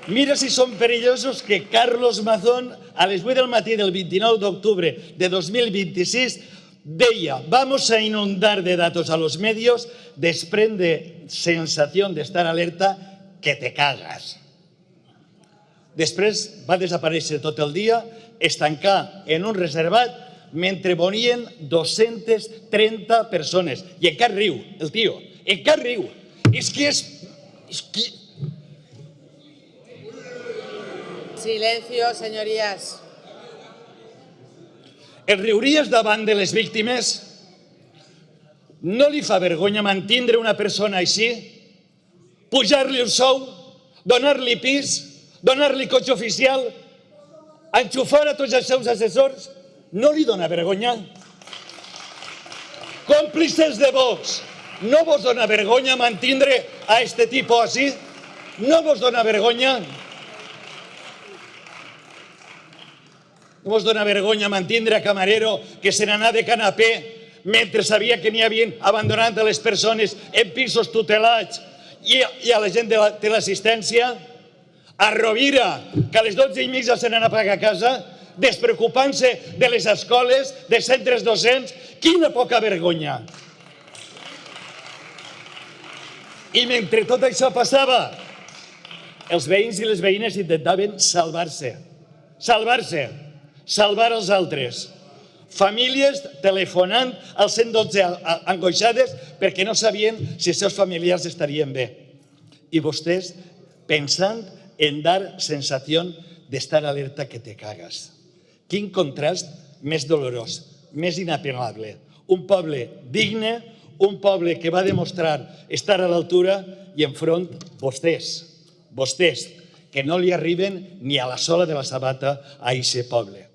Mira si son perillosos que Carlos Mazón, a les 8 del matí del 29 d'octubre de 2026, deia: vamos a inundar de datos a los medios, desprende sensación de estar alerta que te cagas. Després va desaparèixer tot el dia, es tancà en un reservat mentre morien 230 persones. I encara riu, el tio, encara riu. És que és... Silencio, señorías. Et riuries davant de les víctimes? No li fa vergonya mantindre una persona així? Pujar-li el sou? Donar-li pis? Donar-li cotxe oficial? Enxufar a tots els seus assessors? No li dona vergonya? Còmplices de Vox, no vos dona vergonya mantindre a este tipus així? No vos dona vergonya? No vos dona vergonya mantindre a Camarero que se n'anà de canapé mentre sabia que n'hi havien abandonat a les persones en pisos tutelats i a la gent de l'assistència? A Rovira, que a les 12:30 se n'anà a pagar a casa, despreocupant-se de les escoles, de centres docents? Quina poca vergonya! I mentre tot això passava, els veïns i les veïnes intentaven salvar-se, salvar els altres. Famílies telefonant al 112 angoixades perquè no sabien si els seus familiars estarien bé. I vostès pensant en dar sensació d'estar alerta que te cagas. Quin contrast més dolorós, més inapel·lable. Un poble digne, un poble que va demostrar estar a l'altura i enfront vostès, que no li arriben ni a la sola de la sabata a aquest poble.